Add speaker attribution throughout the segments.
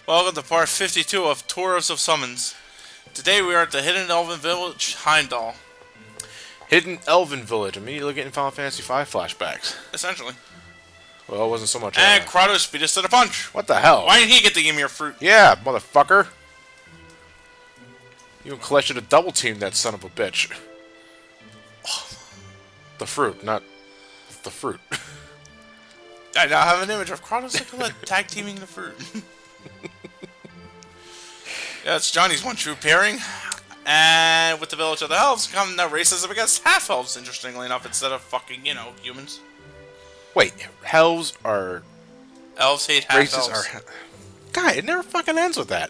Speaker 1: Welcome to part 52 of Tours of Summons. Today we are at the hidden elven village, Heimdall.
Speaker 2: Hidden Elven Village, immediately getting Final Fantasy V flashbacks.
Speaker 1: Essentially.
Speaker 2: Well, it wasn't so much.
Speaker 1: And Kratos beat us to the punch.
Speaker 2: What the hell?
Speaker 1: Why didn't he get the Ymir fruit?
Speaker 2: Yeah, motherfucker. You and Colette should have double teamed that son of a bitch. The fruit, not the fruit.
Speaker 1: I now have an image of Kratos and Colette tag teaming the fruit. Yeah, it's Johnny's one true pairing. And with the village of the elves come the racism against half elves, interestingly enough, instead of fucking, humans.
Speaker 2: Wait, elves are
Speaker 1: Elves hate half
Speaker 2: races
Speaker 1: elves.
Speaker 2: are. God, it never fucking ends with that.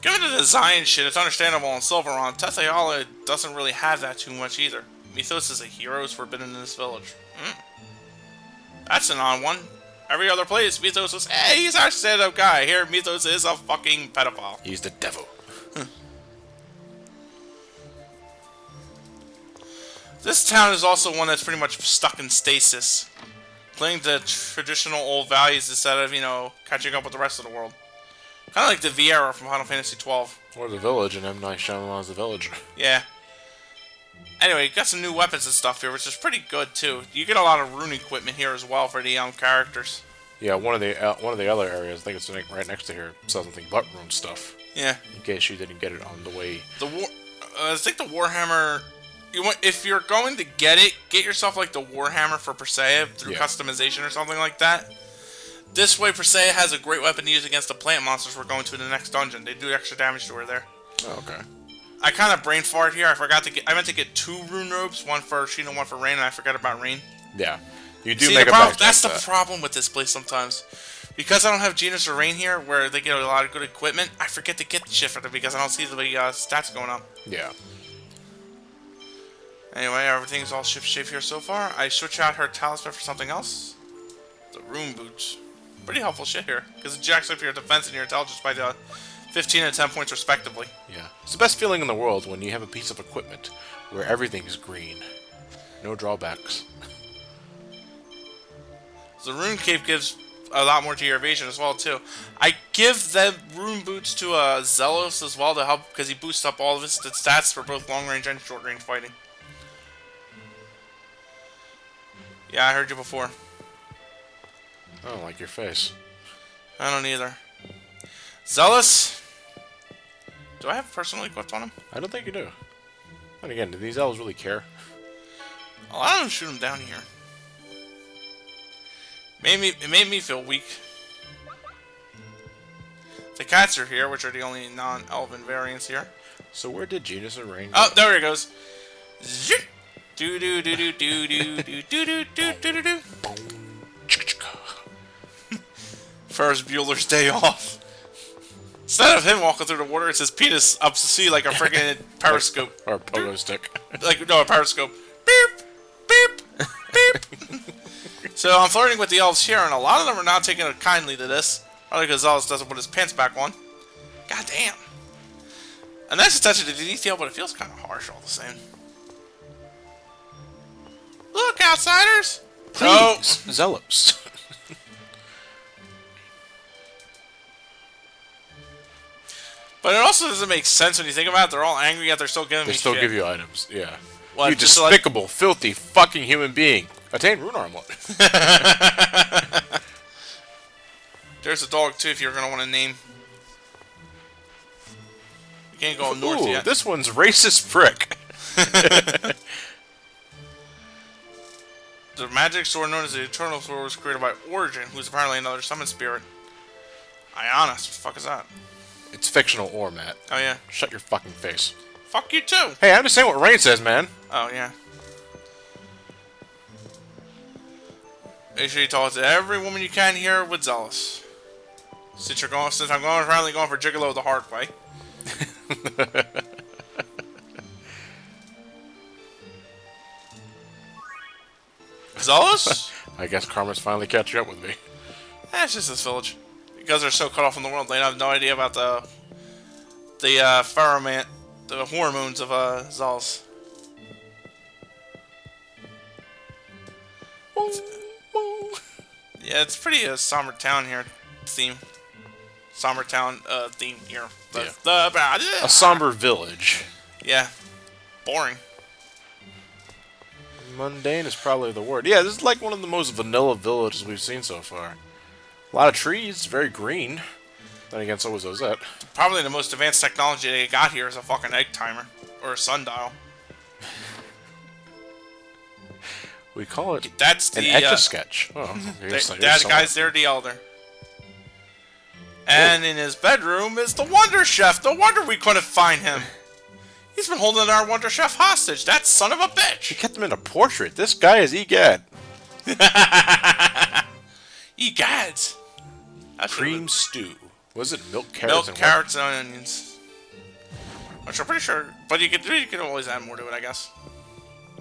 Speaker 1: Given the design shit, it's understandable in Silveron. Tethyala doesn't really have that too much either. Mythos is a hero who's forbidden in this village. That's an odd one. Every other place, Mythos was, hey, he's our stand-up guy. Here, Mythos is a fucking pedophile.
Speaker 2: He's the devil.
Speaker 1: This town is also one that's pretty much stuck in stasis. Playing the traditional old values instead of, catching up with the rest of the world. Kind of like the Viera from Final Fantasy XII.
Speaker 2: Or the village, and M. Night Shyamalan's the village.
Speaker 1: Yeah. Anyway, you got some new weapons and stuff here, which is pretty good too. You get a lot of rune equipment here as well for the young characters.
Speaker 2: Yeah, one of the other areas, I think it's right next to here, sells something but rune stuff.
Speaker 1: Yeah.
Speaker 2: In case you didn't get it on the way.
Speaker 1: I think the Warhammer. If you're going to get it, get yourself like the Warhammer for Persea through customization or something like that. This way, Persea has a great weapon to use against the plant monsters we're going to in the next dungeon. They do extra damage to her there.
Speaker 2: Oh, okay.
Speaker 1: I kind of brain farted here. I meant to get 2 rune robes, one for Sheena, one for Rain, and I forgot about Rain.
Speaker 2: Yeah. You do
Speaker 1: See,
Speaker 2: make a backtrack.
Speaker 1: That's the problem with this place sometimes. Because I don't have Genus or Rain here, where they get a lot of good equipment, I forget to get the shit for them because I don't see the stats going up.
Speaker 2: Yeah.
Speaker 1: Anyway, everything's all ship-shape here so far. I switch out her talisman for something else. The rune boots. Pretty helpful shit here, because it jacks up your defense and your intelligence by the 15 and 10 points respectively.
Speaker 2: Yeah. It's the best feeling in the world when you have a piece of equipment where everything's green. No drawbacks.
Speaker 1: The rune cape gives a lot more to your evasion as well, too. I give the rune boots to Zelos as well to help, because he boosts up all of his stats for both long-range and short-range fighting. Yeah, I heard you before.
Speaker 2: I don't like your face.
Speaker 1: I don't either. Zealous? Do I have personal equipped on him?
Speaker 2: I don't think you do. And again, do these elves really care?
Speaker 1: A lot of them shoot him down here. It made me feel weak. The cats are here, which are the only non-elven variants here.
Speaker 2: So where did Genus and Rain go?
Speaker 1: Oh, there he goes. Zip. Do do do do do do do do do do do do. Ferris Bueller's Day Off. Instead of him walking through the water, it's his penis up to sea like a freaking periscope.
Speaker 2: Or a pogo stick.
Speaker 1: A periscope. Beep, beep, beep. So I'm flirting with the elves here, and a lot of them are not taking kindly to this. Probably because Zealous doesn't put his pants back on. God damn. A nice attention to the detail, but it feels kind of harsh all the same. Look, outsiders!
Speaker 2: Please, Zealots.
Speaker 1: But it also doesn't make sense when you think about it. They're all angry, yet they're still giving me shit.
Speaker 2: They still give you items, yeah.
Speaker 1: What,
Speaker 2: you despicable, filthy, fucking human being. Attain rune armlet.
Speaker 1: There's a dog, too, if you're going to want to name. You can't go north yet.
Speaker 2: This one's racist prick.
Speaker 1: The magic sword known as the Eternal Sword was created by Origin, who's apparently another summon spirit. Ionis, what the fuck is that?
Speaker 2: It's fictional ore, Matt.
Speaker 1: Oh, yeah.
Speaker 2: Shut your fucking face.
Speaker 1: Fuck you, too!
Speaker 2: Hey, I'm just saying what Rain says, man.
Speaker 1: Oh, yeah. Make sure you talk to every woman you can here with Zealous. Since I'm apparently going for Gigolo the hard way. Zealous?
Speaker 2: I guess karma's finally catching up with me.
Speaker 1: It's just this village. Because they're so cut off from the world, they have no idea about the pheromone, the hormones of Zealous. Yeah, it's pretty somber town here theme. somber town theme here.
Speaker 2: A somber village.
Speaker 1: Yeah. Boring.
Speaker 2: Mundane is probably the word. Yeah, this is like one of the most vanilla villages we've seen so far. A lot of trees, very green. Then again, so was Ozette.
Speaker 1: Probably the most advanced technology they got here is a fucking egg timer. Or a sundial.
Speaker 2: We call it
Speaker 1: That's the,
Speaker 2: an Etch-a-Sketch. Oh,
Speaker 1: that guy's there, the Elder. And in his bedroom is the Wonder Chef. No wonder we couldn't find him. He's been holding our Wonder Chef hostage. That son of a bitch.
Speaker 2: He kept him in a portrait. This guy is Egad.
Speaker 1: Egad.
Speaker 2: Cream stew. Was it milk, carrots,
Speaker 1: and carrots and onions? Which I'm pretty sure, but you can always add more to it, I guess.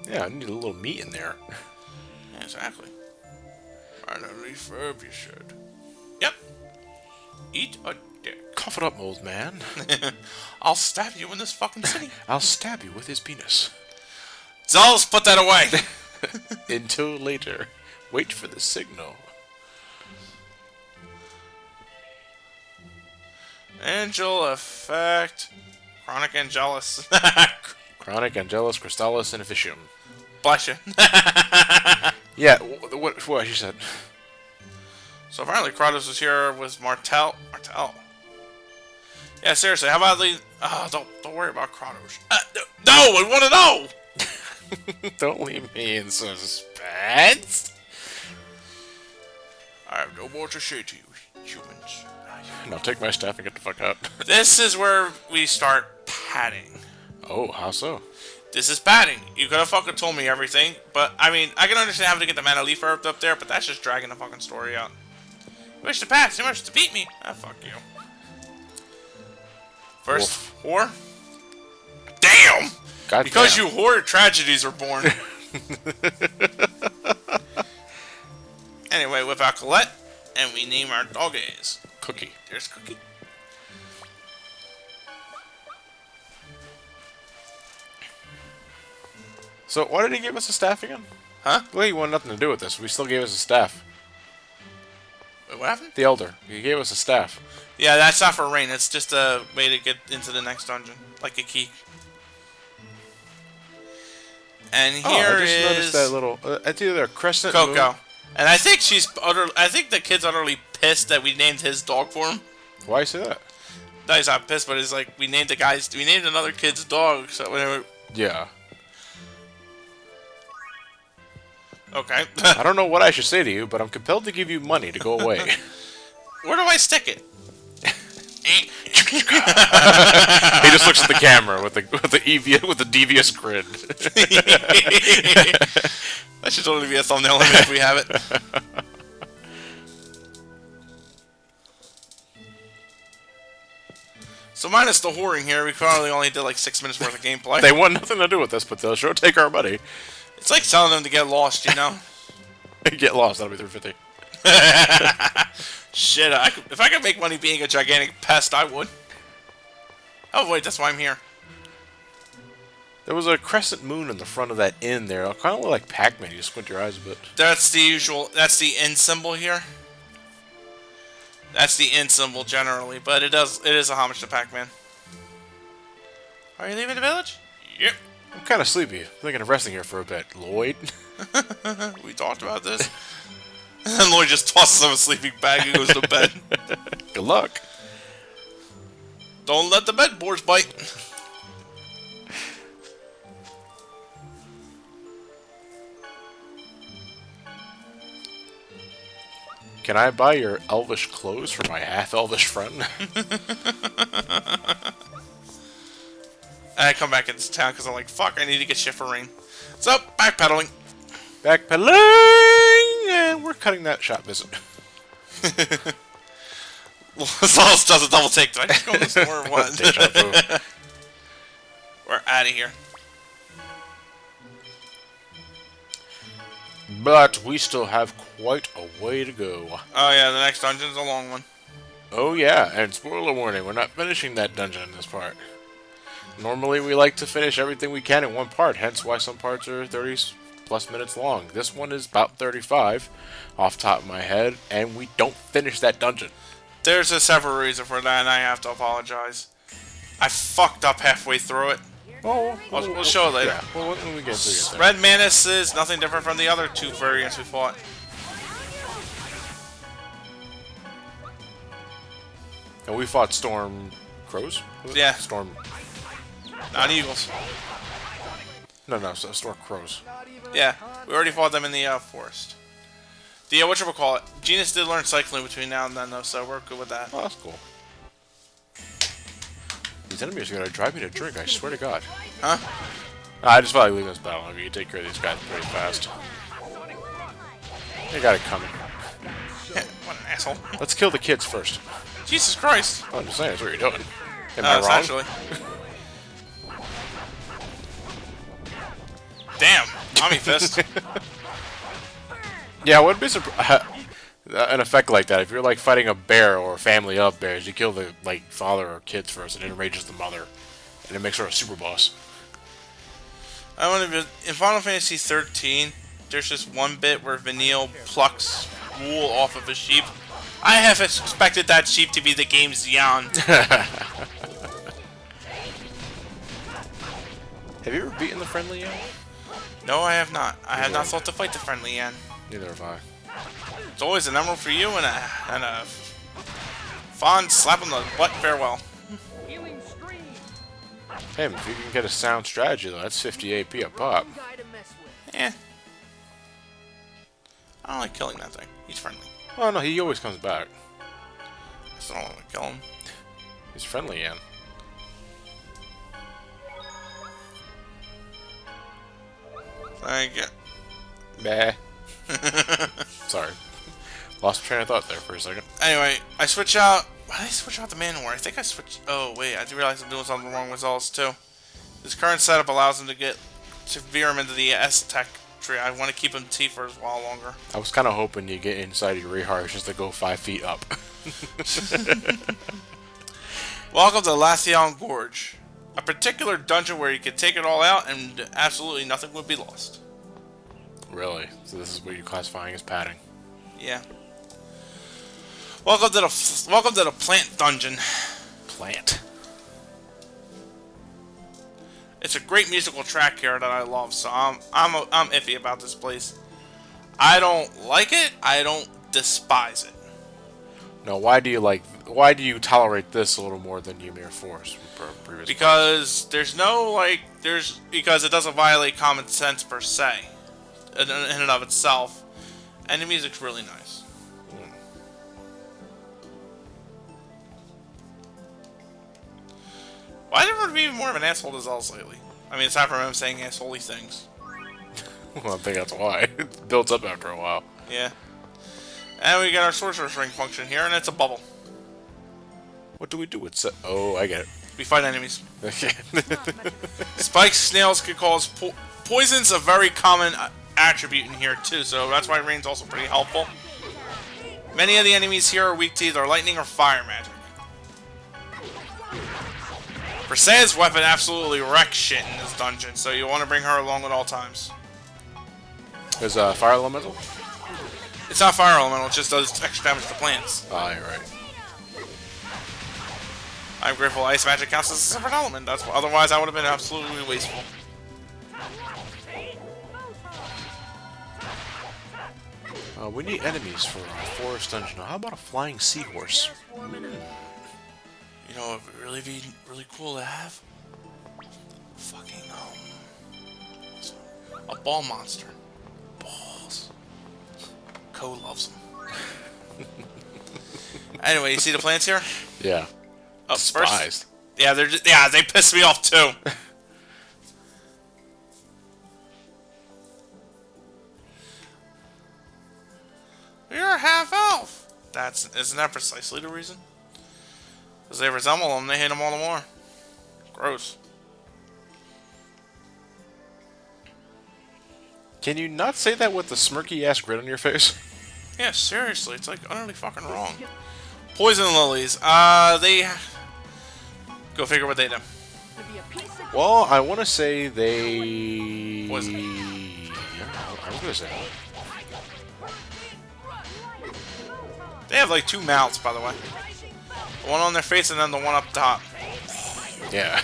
Speaker 2: Yeah, I need a little meat in there.
Speaker 1: Yeah, exactly. Finally, herb, you should. Yep. Eat a dick.
Speaker 2: Cough it up, old man.
Speaker 1: I'll stab you in this fucking city.
Speaker 2: I'll stab you with his penis.
Speaker 1: Zolls, put that away.
Speaker 2: Until later. Wait for the signal.
Speaker 1: Angel effect. Chronic Angelus.
Speaker 2: Chronic Angelus Crystallis Inefficium.
Speaker 1: Bless you.
Speaker 2: Yeah, what she said.
Speaker 1: So apparently Kratos was here with Martel. Yeah, seriously, how about the... don't worry about Kratos. No, I want to know!
Speaker 2: Don't leave me in suspense.
Speaker 1: I have no more to say to you, humans.
Speaker 2: Now take my staff and get the fuck out.
Speaker 1: This is where we start padding.
Speaker 2: Oh, how so?
Speaker 1: This is padding. You could have fucking told me everything, but, I mean, I can understand having to get the mana leaf herb up there, but that's just dragging the fucking story out. You wish to pass, you wish to beat me. Ah, fuck you. First whore? Damn!
Speaker 2: God
Speaker 1: because
Speaker 2: damn.
Speaker 1: you whore, tragedies are born. Anyway, whip out Colette, and we name our doggies.
Speaker 2: Cookie.
Speaker 1: There's Cookie.
Speaker 2: So, why did he give us a staff again?
Speaker 1: Huh?
Speaker 2: Well, he wanted nothing to do with this. We still gave us a staff.
Speaker 1: Wait, what happened?
Speaker 2: The Elder. He gave us a staff.
Speaker 1: Yeah, that's not for rain. It's just a way to get into the next dungeon. Like a key. And here
Speaker 2: I just noticed that little... it's either a crescent
Speaker 1: Coco.
Speaker 2: moon.
Speaker 1: And I think I think the kid's utterly pissed that we named his dog for him.
Speaker 2: Why you say that?
Speaker 1: No, he's not pissed, but it's like we named another kid's dog. So whenever.
Speaker 2: Yeah.
Speaker 1: Okay.
Speaker 2: I don't know what I should say to you, but I'm compelled to give you money to go away.
Speaker 1: Where do I stick it?
Speaker 2: He just looks at the camera with the devious grin.
Speaker 1: That should totally be a thumbnail image if we have it. So minus the whoring here, we probably only did like 6 minutes worth of gameplay.
Speaker 2: They want nothing to do with this, but they'll sure take our money.
Speaker 1: It's like telling them to get lost, you know?
Speaker 2: Get lost, that'll be $3.50.
Speaker 1: Shit, if I could make money being a gigantic pest, I would. Oh wait, that's why I'm here.
Speaker 2: There was a crescent moon in the front of that inn there. It kind of looked like Pac-Man. You squint your eyes a bit.
Speaker 1: That's the inn symbol here. That's the inn symbol generally, but it is a homage to Pac-Man. Are you leaving the village? Yep.
Speaker 2: I'm kind of sleepy. I'm thinking of resting here for a bit. Lloyd?
Speaker 1: We talked about this. And Lloyd just tosses him a sleeping bag and goes to bed.
Speaker 2: Good luck.
Speaker 1: Don't let the bedboards bite.
Speaker 2: Can I buy your elvish clothes for my half-elvish friend?
Speaker 1: I come back into town because I'm like, fuck, I need to get shit for rain. So, backpedaling.
Speaker 2: Backpedaling! And we're cutting that shop visit.
Speaker 1: Sauce does a double take. Did I just go to the store or what? We're out of here.
Speaker 2: But we still have quite a way to go.
Speaker 1: Oh yeah, the next dungeon's a long one.
Speaker 2: Oh yeah, and spoiler warning, we're not finishing that dungeon in this part. Normally we like to finish everything we can in one part, hence why some parts are 30 plus minutes long. This one is about 35 off the top of my head, and we don't finish that dungeon.
Speaker 1: There's a several reason for that, and I have to apologize. I fucked up halfway through it.
Speaker 2: Oh,
Speaker 1: We'll show it later.
Speaker 2: Yeah, well, when we get to it there.
Speaker 1: Red Mantis is nothing different from the other two variants we fought.
Speaker 2: And we fought Storm Crows?
Speaker 1: Yeah.
Speaker 2: Storm...
Speaker 1: Not Eagles.
Speaker 2: No, Storm Crows.
Speaker 1: Yeah, we already fought them in the forest. The, whatchamacallit, Genus did learn cycling between now and then, though, so we're good with that.
Speaker 2: Oh, that's cool. These enemies are gonna drive me to drink, I swear to God.
Speaker 1: Huh?
Speaker 2: I just felt like leaving this battle. I mean, you take care of these guys pretty fast. They got it coming.
Speaker 1: What an asshole.
Speaker 2: Let's kill the kids first.
Speaker 1: Jesus Christ.
Speaker 2: I'm just saying, that's what you're doing. Am I wrong?
Speaker 1: Essentially. Damn. Mommy fist.
Speaker 2: Yeah, I wouldn't be surprised. An effect like that, if you're like fighting a bear or a family of bears, you kill the like father or kids first, and it enrages the mother, and it makes her a super boss.
Speaker 1: I want to. In Final Fantasy 13, there's just one bit where Vanille plucks wool off of a sheep. I have expected that sheep to be the game's Jan.
Speaker 2: Have you ever beaten the friendly yet?
Speaker 1: No, I have not. I have not thought to fight the friendly Jan.
Speaker 2: Neither have I.
Speaker 1: It's always an emerald for you and a fond slap on the butt farewell.
Speaker 2: Hey, if you can get a sound strategy though, that's 50 AP a pop.
Speaker 1: Eh. I don't like killing that thing. He's friendly.
Speaker 2: Oh no, he always comes back.
Speaker 1: I still don't want to kill him.
Speaker 2: He's friendly, Ian.
Speaker 1: Thank you.
Speaker 2: Bah. Sorry. Lost train of thought there for a second.
Speaker 1: Anyway, I switch out. Why did I switch out the Manowar? I think I switched. Oh wait, I do realize I'm doing something wrong with Zolls too. This current setup allows him to veer him into the S-Tech tree. I want to keep him T for a while longer. I
Speaker 2: was kind of hoping you get inside your Rehard just to go 5 feet up.
Speaker 1: Welcome to Lathion Gorge, a particular dungeon where you can take it all out and absolutely nothing would be lost.
Speaker 2: Really? So this is what you're classifying as padding?
Speaker 1: Yeah. Welcome to the plant dungeon.
Speaker 2: Plant.
Speaker 1: It's a great musical track here that I love, so I'm iffy about this place. I don't like it. I don't despise it.
Speaker 2: No, why do you tolerate this a little more than Ymir Forest previously?
Speaker 1: Because because it doesn't violate common sense per se, in and of itself, and the music's really nice. Why did everyone be more of an asshole to Zels lately? I mean, aside from him saying assholey things.
Speaker 2: Well, I think that's why. It builds up after a while.
Speaker 1: Yeah. And we get our sorcerer's ring function here, and it's a bubble.
Speaker 2: What do we do with oh, I get it.
Speaker 1: We fight enemies. Spikes, snails could cause poison's a very common attribute in here too, so that's why rain's also pretty helpful. Many of the enemies here are weak to either lightning or fire magic. Brisea's weapon absolutely wrecks shit in this dungeon, so you want to bring her along at all times.
Speaker 2: Is fire elemental?
Speaker 1: It's not fire elemental, it just does extra damage to plants.
Speaker 2: Ah, you're right.
Speaker 1: I'm grateful ice magic counts as a separate element. That's otherwise I would have been absolutely wasteful.
Speaker 2: We need enemies for our forest dungeon. How about a flying seahorse?
Speaker 1: You know, it would really be really cool to have fucking a ball monster. Balls. Co loves them. Anyway, you see the plants here?
Speaker 2: Yeah.
Speaker 1: Oh,
Speaker 2: Despised.
Speaker 1: first, yeah, they piss me off too. You're half elf. Isn't that precisely the reason? Because they resemble them, they hate them all the more. Gross.
Speaker 2: Can you not say that with the smirky ass grin on your face?
Speaker 1: Yeah, seriously, it's like utterly fucking wrong. Poison lilies. They go figure what they do.
Speaker 2: Well, I want to say they.
Speaker 1: Poison.
Speaker 2: I was gonna say.
Speaker 1: They have like 2 mouths, by the way. The one on their face and then the one up top.
Speaker 2: Yeah.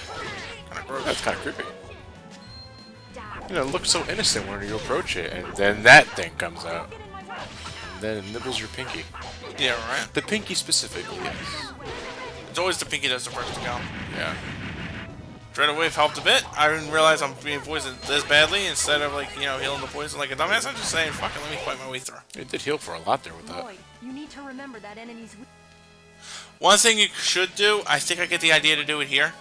Speaker 1: Kinda gross.
Speaker 2: That's kind of creepy. You know, it looks so innocent when you approach it, and then that thing comes out. And then it nibbles your pinky.
Speaker 1: Yeah, right.
Speaker 2: The pinky specifically, yes.
Speaker 1: It's always the pinky that's the first to go.
Speaker 2: Yeah.
Speaker 1: Dreaded Wave helped a bit. I didn't realize I'm being poisoned this badly. Instead of, like, you know, healing the poison like a dumbass, I'm just saying, fuck it, let me fight my way through.
Speaker 2: It did heal for a lot there with that.
Speaker 3: Boy, you need to remember that enemies.
Speaker 1: One thing you should do, I think I get the idea to do it here.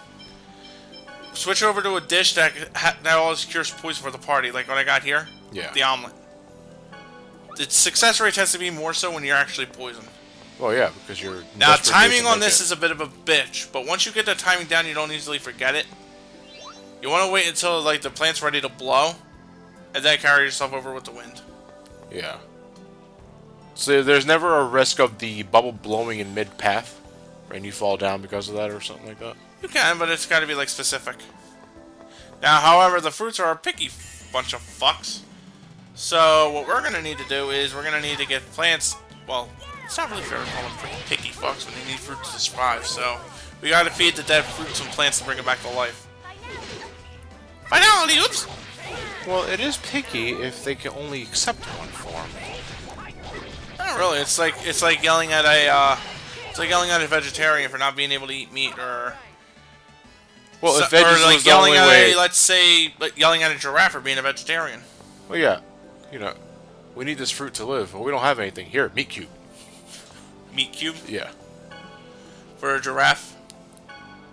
Speaker 1: Switch over to a dish that always cures poison for the party, like what I got here.
Speaker 2: Yeah.
Speaker 1: The omelet. The success rate tends to be more so when you're actually poisoned.
Speaker 2: Well, yeah, because you're...
Speaker 1: Now, timing on this is a bit of a bitch, but once you get the timing down, you don't easily forget it. You want to wait until, like, the plant's ready to blow, and then carry yourself over with the wind.
Speaker 2: Yeah. So there's never a risk of the bubble blowing in mid-path, and you fall down because of that or something like that?
Speaker 1: You can, but it's got to be, like, specific. Now, however, the fruits are a picky bunch of fucks. So, what we're going to need to do is we're going to need to get plants... Well, it's not really fair to call them freaking picky fucks when they need fruits to survive, so... We got to feed the dead fruits and plants to bring it back to life. Finality, oops!
Speaker 2: Well, it is picky if they can only accept one form.
Speaker 1: Not really. It's like yelling at a vegetarian for not being able to eat meat, or
Speaker 2: Well, if
Speaker 1: or
Speaker 2: veggies
Speaker 1: like
Speaker 2: was the
Speaker 1: yelling
Speaker 2: only
Speaker 1: at
Speaker 2: way...
Speaker 1: let's say yelling at a giraffe for being a vegetarian.
Speaker 2: Well, yeah. You know, we need this fruit to live. Well, we don't have anything. Here, meat cube.
Speaker 1: Meat cube
Speaker 2: Yeah.
Speaker 1: for a giraffe.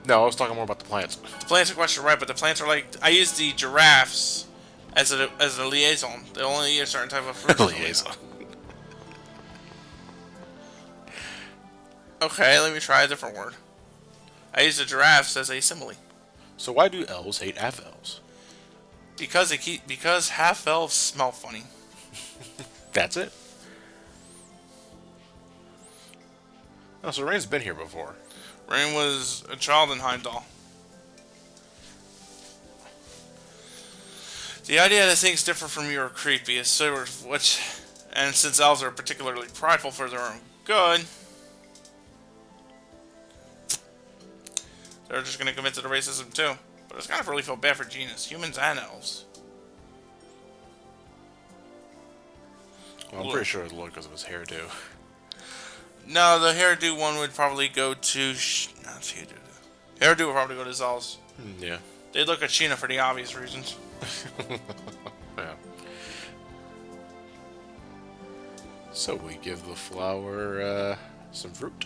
Speaker 2: No, I was talking more about the plants.
Speaker 1: The plants are question right, but the plants are like I use the giraffes as a liaison. They only eat a certain type of fruit.
Speaker 2: Liaison.
Speaker 1: Okay, let me try a different word. I use the giraffes as a simile.
Speaker 2: So why do elves hate half-elves?
Speaker 1: Because half elves smell funny.
Speaker 2: That's it? Oh, so Rain's been here before.
Speaker 1: Rain was a child in Heimdall. The idea that things differ from you are creepy, is sort of which, and since elves are particularly prideful for their own good, they're just going to commit to the racism too. But it's kind of really feel bad for genus, humans and elves.
Speaker 2: Well, I'm pretty sure it's Lord because of his hairdo.
Speaker 1: No, the hairdo one would probably go to... Not hairdo. Hairdo would probably go to Zal's.
Speaker 2: Yeah.
Speaker 1: They'd look at Sheena for the obvious reasons.
Speaker 2: Yeah. So we give the flower some fruit.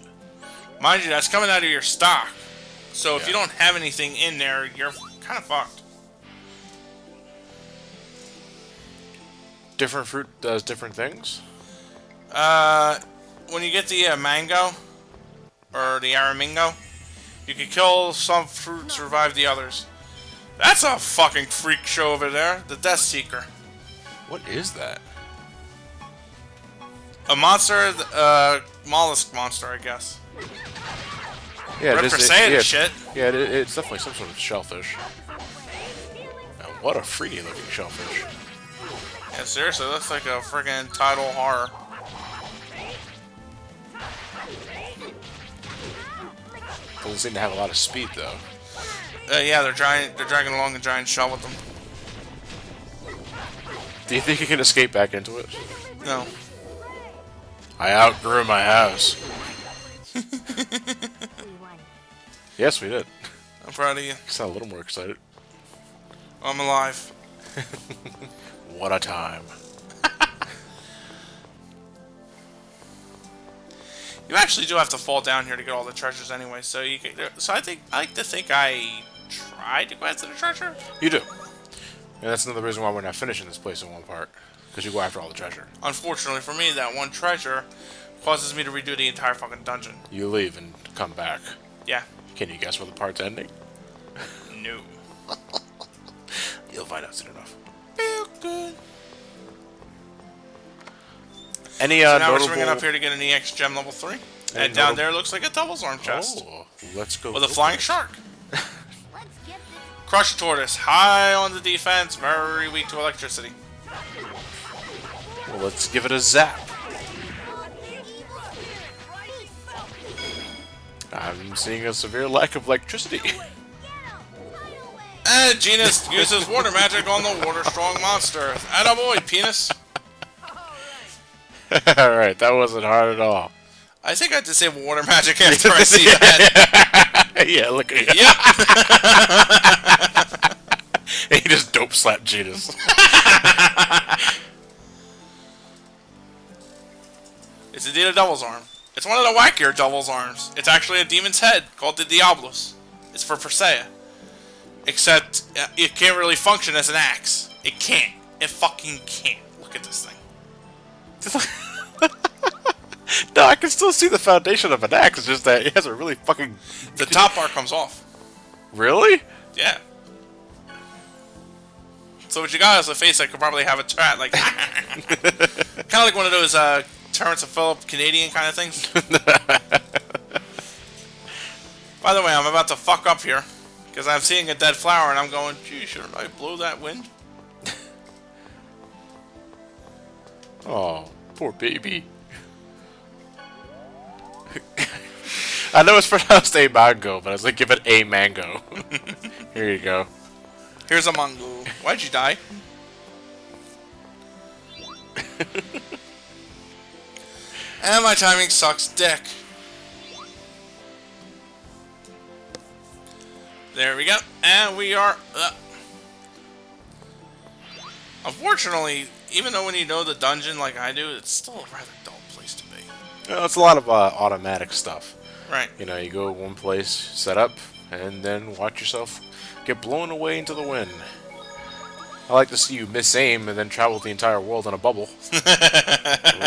Speaker 1: Mind you, that's coming out of your stock. So if
Speaker 2: Yeah.
Speaker 1: you don't have anything in there, you're kind of fucked.
Speaker 2: Different fruit does different things?
Speaker 1: When you get the mango, or the aramingo, you can kill some fruits, revive the others. That's a fucking freak show over there. The Death Seeker.
Speaker 2: What is that?
Speaker 1: A monster, mollusk monster, I guess.
Speaker 2: Yeah,
Speaker 1: Rip for saying
Speaker 2: yeah,
Speaker 1: shit.
Speaker 2: Yeah, it's definitely some sort of shellfish. Now, what a freaky looking shellfish.
Speaker 1: Yeah, seriously, looks like a friggin' tidal horror.
Speaker 2: Doesn't seem to have a lot of speed though.
Speaker 1: Yeah, they're dragging along a giant shell with them.
Speaker 2: Do you think you can escape back into it?
Speaker 1: No.
Speaker 2: I outgrew my house. Yes, we did.
Speaker 1: I'm proud of you.
Speaker 2: You sound a little more excited.
Speaker 1: I'm alive.
Speaker 2: What a time.
Speaker 1: You actually do have to fall down here to get all the treasures anyway, so you can, so I like to think I tried to go after the treasure.
Speaker 2: You do. And that's another reason why we're not finishing this place in one part. Because you go after all the treasure.
Speaker 1: Unfortunately for me, that one treasure causes me to redo the entire fucking dungeon.
Speaker 2: You leave and come back.
Speaker 1: Yeah.
Speaker 2: Can you guess where the part's ending?
Speaker 1: No.
Speaker 2: You'll find out soon enough.
Speaker 1: Feel good.
Speaker 2: Any
Speaker 1: So now we're
Speaker 2: notable...
Speaker 1: swinging up here to get an EX gem level 3. And down there looks like a doubles arm chest.
Speaker 2: Oh, let's go.
Speaker 1: With a flying shark. Crush Tortoise. High on the defense, very weak to electricity.
Speaker 2: Well, let's give it a zap. I'm seeing a severe lack of electricity.
Speaker 1: And Genus uses water magic on the water-strong monster. Attaboy, penis.
Speaker 2: Alright, that wasn't hard at all.
Speaker 1: I think I disable water magic after I see that.
Speaker 2: Yeah, look at you. He just dope slapped Genus.
Speaker 1: It's indeed a devil's arm. It's one of the wackier devil's arms. It's actually a demon's head called the Diablos. It's for Persea. Except it can't really function as an axe. It can't. It fucking can't. Look at this thing.
Speaker 2: No, I can still see the foundation of an axe. It's just that it has a really fucking...
Speaker 1: The top part comes off.
Speaker 2: Really?
Speaker 1: Yeah. So what you got is a face that could probably have a trap, like... kind of like one of those Terrence and Phillip Canadian kind of things. By the way, I'm about to fuck up here. Because I'm seeing a dead flower and I'm going, gee, shouldn't I blow that wind?
Speaker 2: Oh, poor baby. I know it's pronounced a mango, but I was like, give it a mango. Here you go.
Speaker 1: Here's a mango. Why'd you die? And my timing sucks dick. There we go. And we are... Unfortunately, even though when you know the dungeon like I do, it's still a rather dull place to be.
Speaker 2: It's a lot of automatic stuff.
Speaker 1: Right.
Speaker 2: You know, you go one place, set up, and then watch yourself get blown away into the wind. I like to see you miss aim and then travel the entire world in a bubble.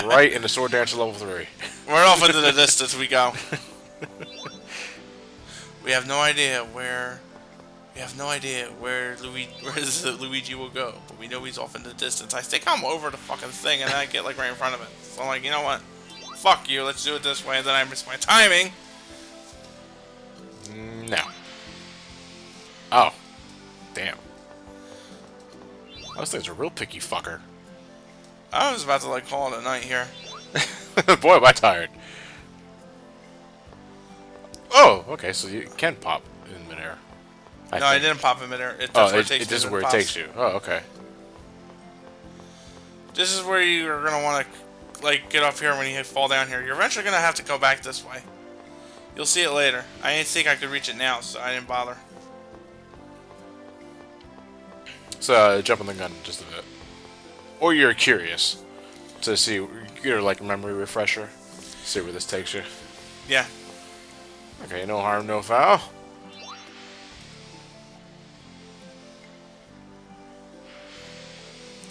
Speaker 2: Right into Sword Dancer level 3.
Speaker 1: We're off into the distance we go. We have no idea where... Luigi will go, but we know he's off in the distance. I think I'm over the fucking thing, and then I get like right in front of it. So I'm like, you know what? Fuck you. Let's do it this way. And then I miss my timing.
Speaker 2: No. Oh, damn. Those things are a real picky fucker.
Speaker 1: I was about to like call it a night here.
Speaker 2: Boy, am I tired. Oh, okay. So you can pop in midair.
Speaker 1: No, I didn't pop in midair. This
Speaker 2: is where it takes you. Oh, okay.
Speaker 1: This is where you are gonna want to, like, get up here when you fall down here. You're eventually gonna have to go back this way. You'll see it later. I didn't think I could reach it now, so I didn't bother.
Speaker 2: So jumping the gun just a bit, or you're curious to see, you're like a memory refresher. See where this takes you.
Speaker 1: Yeah.
Speaker 2: Okay, no harm, no foul.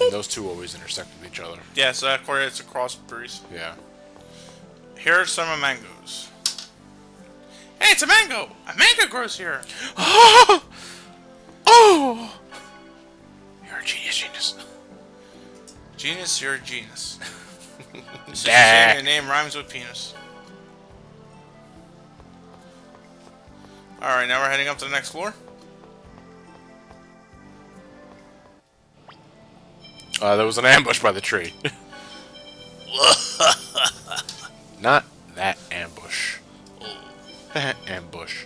Speaker 2: And those two always intersect with each other.
Speaker 1: Yeah, so that it's a cross breeze.
Speaker 2: Yeah.
Speaker 1: Here are some mangoes. Hey, it's a mango! A mango grows here!
Speaker 2: Oh! You're a genius.
Speaker 1: Genius, you're a genius. This is saying your name rhymes with penis. Alright, now we're heading up to the next floor.
Speaker 2: There was an ambush by the tree. Not that ambush. Ambush.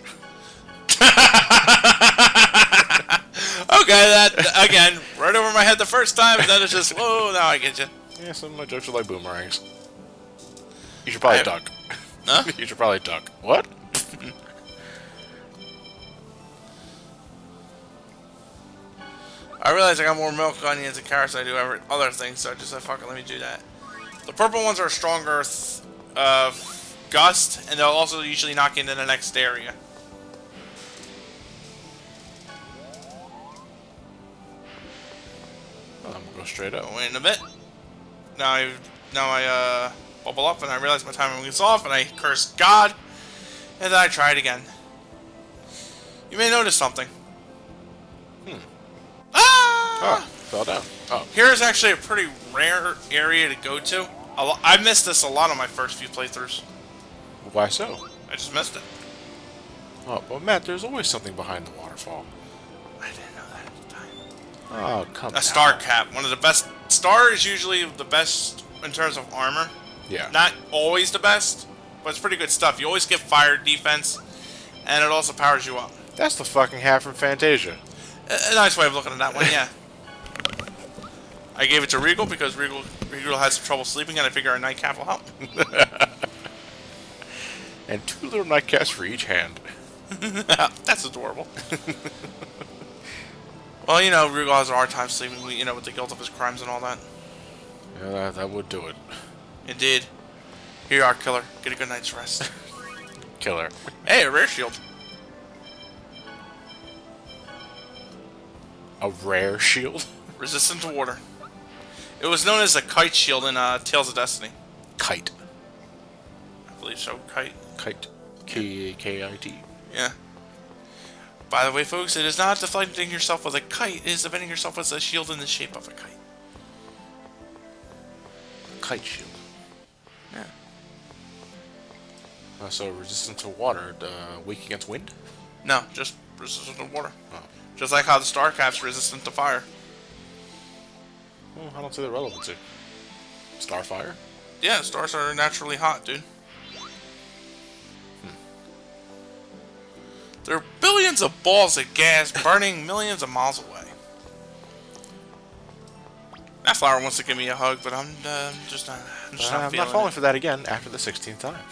Speaker 1: Okay, that, again, right over my head the first time, and then it's just, whoa, now I get you.
Speaker 2: Yeah, some of my jokes are like boomerangs. You should probably duck.
Speaker 1: Huh?
Speaker 2: You should probably duck. What?
Speaker 1: I realize I got more milk, onions, and carrots than I do other things, so I just said, fuck it, let me do that. The purple ones are stronger gust, and they'll also usually knock into the next area.
Speaker 2: I'm gonna go straight up.
Speaker 1: Wait in a bit. Now I bubble up, and I realize my timing is off, and I curse God, and then I try it again. You may notice something. Ah!
Speaker 2: Oh, fell down. Oh.
Speaker 1: Here is actually a pretty rare area to go to. I missed this a lot on my first few playthroughs.
Speaker 2: Why so?
Speaker 1: I just missed it.
Speaker 2: Oh, well, Matt, there's always something behind the waterfall.
Speaker 1: I didn't know that at the time.
Speaker 2: Oh, come on.
Speaker 1: A star cap. One of the best. Star is usually the best in terms of armor.
Speaker 2: Yeah.
Speaker 1: Not always the best, but it's pretty good stuff. You always get fire defense, and it also powers you up.
Speaker 2: That's the fucking hat from Fantasia.
Speaker 1: A nice way of looking at that one, yeah. I gave it to Regal because Regal has some trouble sleeping, and I figure a nightcap will help.
Speaker 2: And 2 little nightcaps for each hand.
Speaker 1: That's adorable. Well, you know, Regal has a hard time sleeping, you know, with the guilt of his crimes and all that.
Speaker 2: Yeah, that would do it.
Speaker 1: Indeed. Here you are, killer. Get a good night's rest.
Speaker 2: Killer.
Speaker 1: Hey, a rare shield.
Speaker 2: A rare shield?
Speaker 1: Resistant to water. It was known as a kite shield in Tales of Destiny.
Speaker 2: Kite.
Speaker 1: I believe so. Kite.
Speaker 2: Kite. K-A-K-I-T.
Speaker 1: Yeah. By the way, folks, it is not defending yourself with a kite. It is defending yourself with a shield in the shape of a kite.
Speaker 2: Kite shield.
Speaker 1: Yeah.
Speaker 2: So resistant to water, weak against wind?
Speaker 1: No, just resistant to water.
Speaker 2: Oh.
Speaker 1: Just like how the Starcap's resistant to fire.
Speaker 2: Well, I don't see the relevancy. Starfire?
Speaker 1: Yeah, stars are naturally hot, dude. There are billions of balls of gas burning millions of miles away. That flower wants to give me a hug, but I'm just not.
Speaker 2: I'm not falling for that again after the 16th time.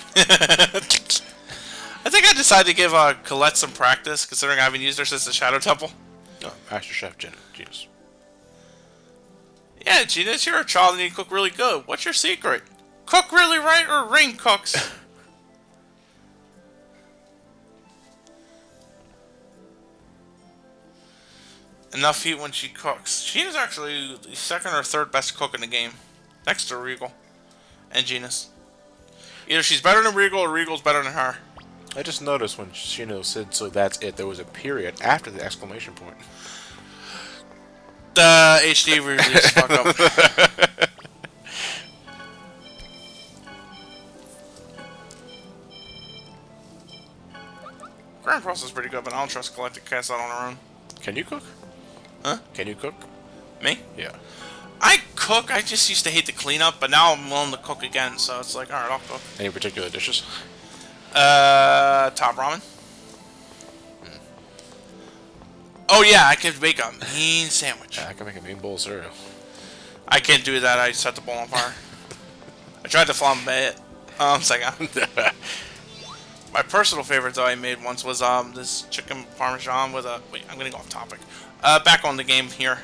Speaker 1: I think I decided to give Colette some practice, considering I haven't used her since the Shadow Temple.
Speaker 2: Oh, Master Chef Genus.
Speaker 1: Yeah, Genus, you're a child and you cook really good. What's your secret? Cook really right or rain cooks? Enough heat when she cooks. Gina's actually the second or third best cook in the game. Next to Regal. And Genus. Either she's better than Regal or Regal's better than her.
Speaker 2: I just noticed when Shino said, so that's it, there was a period after the exclamation point.
Speaker 1: The HD release fuck up. Grand Cross is pretty good, but I don't trust Collective Cast out on her own.
Speaker 2: Can you cook?
Speaker 1: Huh?
Speaker 2: Can you cook?
Speaker 1: Me?
Speaker 2: Yeah.
Speaker 1: I cook, I just used to hate the cleanup, but now I'm willing to cook again, so it's like, alright, I'll cook.
Speaker 2: Any particular dishes?
Speaker 1: Top ramen. Oh yeah, I can make a mean sandwich.
Speaker 2: Yeah, I can make a mean bowl of cereal.
Speaker 1: I can't do that, I set the bowl on fire. I tried to flambe it. My personal favorite though I made once was this chicken parmesan with a... Wait, I'm gonna go off topic. Back on the game here.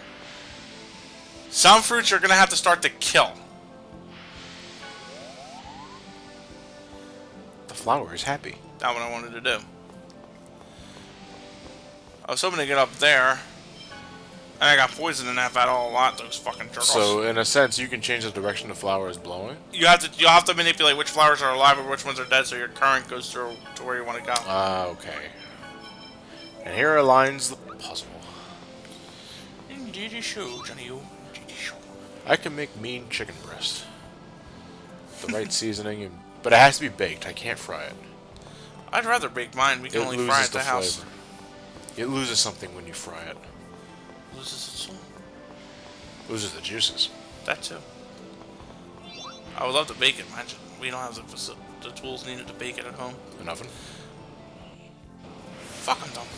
Speaker 1: Some fruits you're gonna have to start to kill.
Speaker 2: The flower is happy.
Speaker 1: That's what I wanted to do. I was hoping to get up there. And I got poisoned in that battle a lot, those fucking jerks.
Speaker 2: So, in a sense, you can change the direction the flower is blowing?
Speaker 1: You'll have to manipulate which flowers are alive or which ones are dead so your current goes through to where you want to go.
Speaker 2: Okay. And here aligns the puzzle.
Speaker 1: Indeed so, Johnny. Indeed so.
Speaker 2: I can make mean chicken breast. The right seasoning, but it has to be baked. I can't fry it.
Speaker 1: I'd rather bake mine. We can only fry it at the house.
Speaker 2: Flavor. It loses something when you fry it.
Speaker 1: Loses its soul.
Speaker 2: Loses the juices.
Speaker 1: That too. I would love to bake it, man. We don't have the tools needed to bake it at home.
Speaker 2: An oven?
Speaker 1: Fuck, I'm dumb.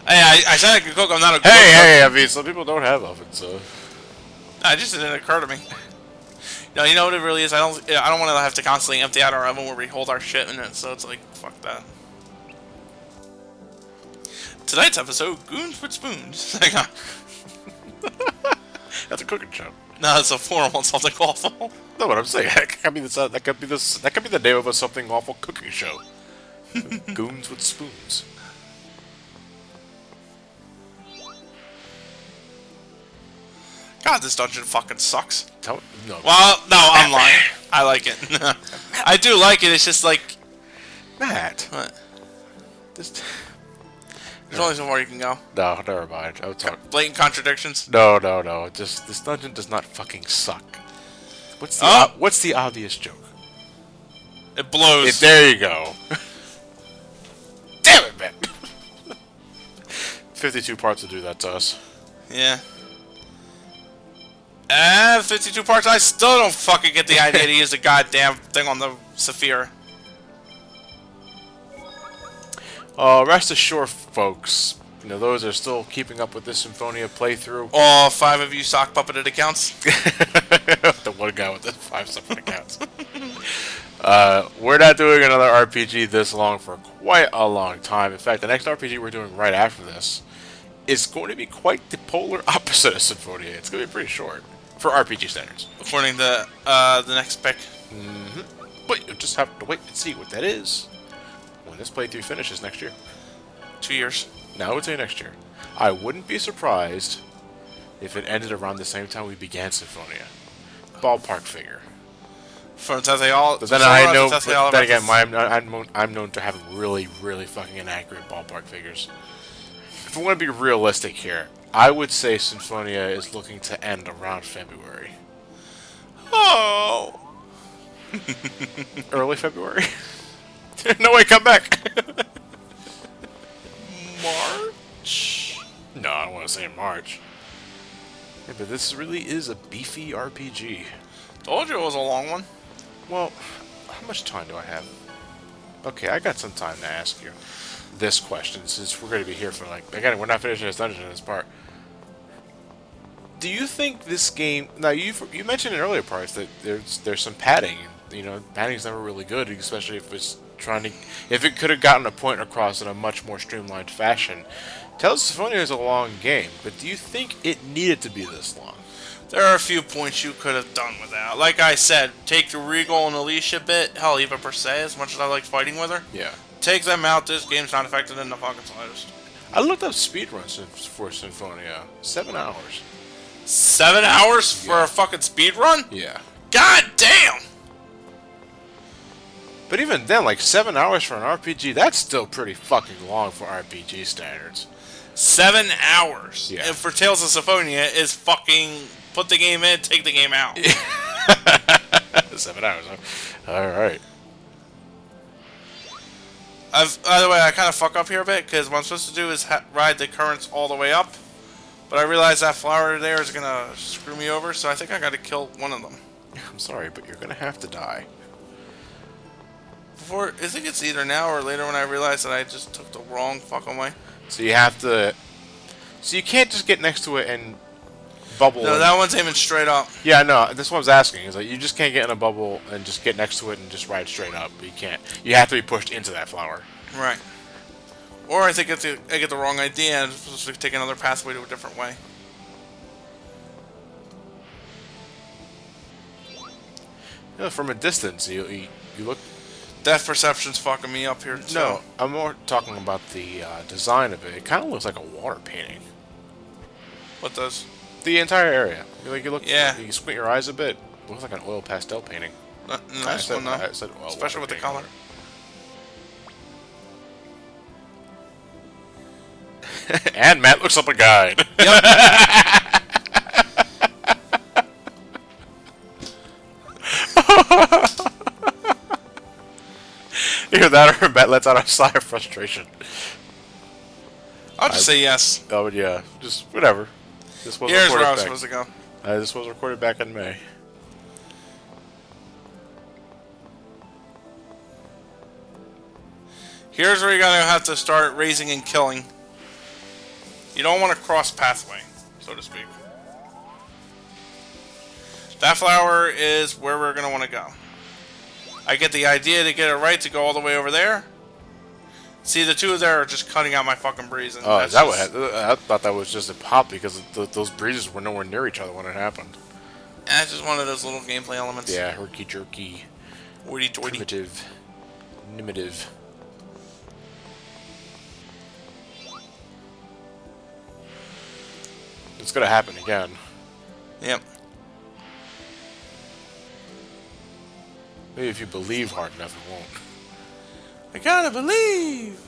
Speaker 1: Hey, I said I could cook. I'm not a cook.
Speaker 2: Hey, I mean, some people don't have ovens, so...
Speaker 1: It just didn't occur to me. No, you know what it really is? I don't want to have to constantly empty out our oven where we hold our shit in it, so it's like, fuck that. Tonight's episode, Goons with Spoons.
Speaker 2: That's a cooking show.
Speaker 1: No, it's a forum on Something Awful.
Speaker 2: No, what I'm saying, that could be the name of a Something Awful cooking show. Goons with Spoons.
Speaker 1: God, this dungeon fucking sucks.
Speaker 2: No.
Speaker 1: Well, no, I'm lying. I like it. I do like it, it's just like...
Speaker 2: Matt.
Speaker 1: What?
Speaker 2: This...
Speaker 1: There's only so far you can go.
Speaker 2: No, never mind. I was talking...
Speaker 1: Blatant contradictions?
Speaker 2: No. Just, this dungeon does not fucking suck. What's the obvious joke?
Speaker 1: It blows.
Speaker 2: There you go. Damn it, man. 52 parts to do that to us.
Speaker 1: Yeah. And 52 parts, I still don't fucking get the idea to use the goddamn thing on the Saphir.
Speaker 2: Rest assured, folks, you know, those are still keeping up with this Symphonia playthrough.
Speaker 1: All 5 of you sock puppeted accounts.
Speaker 2: The one guy with the 5 separate accounts. We're not doing another RPG this long for quite a long time. In fact, the next RPG we're doing right after this is going to be quite the polar opposite of Symphonia. It's going to be pretty short for RPG standards.
Speaker 1: According to the next pick.
Speaker 2: But you'll just have to wait and see what that is when this playthrough finishes next year.
Speaker 1: 2 years.
Speaker 2: Now I would say next year. I wouldn't be surprised if it ended around the same time we began Symphonia. Ballpark figure.
Speaker 1: From Tethayal.
Speaker 2: But then I know. But then again, I'm known to have really, really fucking inaccurate ballpark figures. If I want to be realistic here, I would say Symphonia is looking to end around February.
Speaker 1: Oh.
Speaker 2: Early February. No way, come back.
Speaker 1: March?
Speaker 2: No, I don't want to say March. Yeah, but this really is a beefy RPG.
Speaker 1: Told you it was a long one.
Speaker 2: Well, how much time do I have? Okay, I got some time to ask you this question, since we're going to be here for, like, again, we're not finishing this dungeon in this part. Do you think this game... Now, you mentioned in earlier parts that there's some padding. You know, padding's never really good, especially if it's trying to... If it could have gotten a point across in a much more streamlined fashion. Tales of Symphonia is a long game, but do you think it needed to be this long?
Speaker 1: There are a few points you could have done without. Like I said, take the Regal and Alicia bit, hell, even per se, as much as I like fighting with her.
Speaker 2: Yeah.
Speaker 1: Take them out, this game's not affected in the fucking slightest.
Speaker 2: I looked up speedruns for Symphonia. 7 hours.
Speaker 1: 7 hours for a fucking speed run?
Speaker 2: Yeah.
Speaker 1: God damn!
Speaker 2: But even then, like, 7 hours for an RPG, that's still pretty fucking long for RPG standards.
Speaker 1: 7 hours.
Speaker 2: Yeah.
Speaker 1: And for Tales of Symphonia is fucking put the game in, take the game out.
Speaker 2: 7 hours, huh? Alright.
Speaker 1: By the way, I kind of fuck up here a bit, because what I'm supposed to do is ride the currents all the way up. But I realize that flower there is going to screw me over, so I think I got to kill one of them.
Speaker 2: I'm sorry, but you're gonna have to die.
Speaker 1: I think it's either now or later when I realize that I just took the wrong fucking way.
Speaker 2: So you have to... So you can't just get next to it and bubble.
Speaker 1: No, that one's aiming straight up.
Speaker 2: Yeah, no, that's what I was asking. Is like, you just can't get in a bubble and just get next to it and just ride straight up. You can't. You have to be pushed into that flower.
Speaker 1: Right. Or I think I get the wrong idea and I'm supposed to take another pathway to a different way.
Speaker 2: You know, from a distance, you look...
Speaker 1: Depth perception's fucking me up here, too.
Speaker 2: No, I'm more talking about the design of it. It kind of looks like a water painting.
Speaker 1: What does?
Speaker 2: The entire area. You look.
Speaker 1: Yeah.
Speaker 2: You squint your eyes a bit. It looks like an oil pastel painting.
Speaker 1: Nice one, though. Especially with the color.
Speaker 2: And Matt looks up a guide.
Speaker 1: Yep.
Speaker 2: Either that or Matt lets out a sigh of frustration.
Speaker 1: I'll just say yes.
Speaker 2: Oh, yeah. Just whatever. This was
Speaker 1: Here's
Speaker 2: recorded
Speaker 1: where I was
Speaker 2: back.
Speaker 1: supposed to go.
Speaker 2: This was recorded back in May.
Speaker 1: Here's where you're going to have to start raising and killing. You don't want to cross pathway, so to speak. That flower is where we're going to want to go. I get the idea to get it right to go all the way over there. See, the two there are just cutting out my fucking breeze. And
Speaker 2: Oh, is that what happened? I thought that was just a pop because those breezes were nowhere near each other when it happened.
Speaker 1: That's just one of those little gameplay elements.
Speaker 2: Yeah, herky-jerky.
Speaker 1: Woody-toity.
Speaker 2: Primitive. Nimitive. It's gonna happen again.
Speaker 1: Yep.
Speaker 2: Maybe if you believe hard enough, it won't.
Speaker 1: I gotta believe.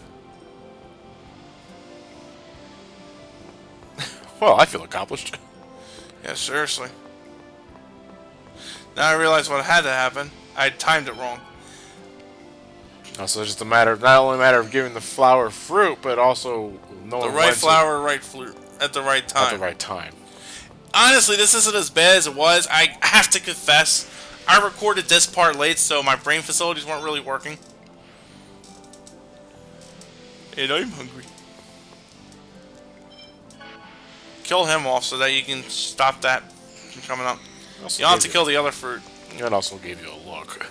Speaker 2: Well, I feel accomplished.
Speaker 1: Yeah, seriously. Now I realize what had to happen. I timed it wrong.
Speaker 2: Also, it's just not only a matter of giving the flower fruit, but also knowing
Speaker 1: The right
Speaker 2: when
Speaker 1: flower, right fruit at the right time.
Speaker 2: at the right time.
Speaker 1: honestly, this isn't as bad as it was. I have to confess, I recorded this part late, so my brain facilities weren't really working. And I'm hungry. Kill him off so that you can stop that from coming up. You don't have to kill the other fruit.
Speaker 2: It also gave you a look.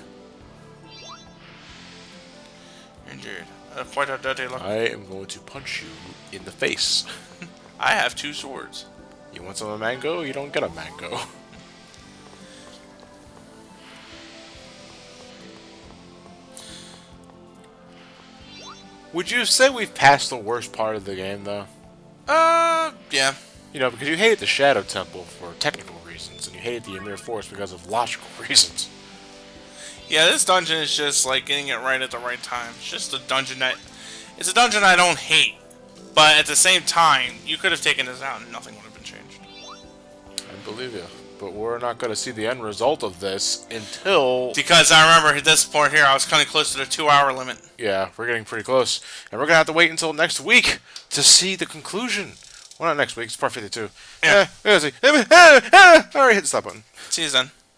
Speaker 1: Indeed. Quite a dirty look.
Speaker 2: I am going to punch you in the face.
Speaker 1: I have 2 swords.
Speaker 2: You want some mango? You don't get a mango. Would you say we've passed the worst part of the game, though?
Speaker 1: Yeah.
Speaker 2: You know, because you hated the Shadow Temple for technical reasons, and you hated the Ymir Forest because of logical reasons.
Speaker 1: Yeah, this dungeon is just like getting it right at the right time. It's just a dungeon that... It's a dungeon I don't hate. But at the same time, you could have taken this out and nothing would have been changed.
Speaker 2: I believe you. But we're not going to see the end result of this until...
Speaker 1: Because I remember at this point here, I was kind of close to the 2-hour limit.
Speaker 2: Yeah, we're getting pretty close. And we're going to have to wait until next week to see the conclusion. Well, not next week. It's part 52.
Speaker 1: Yeah.
Speaker 2: We're going to see. I already hit the stop button.
Speaker 1: See you then.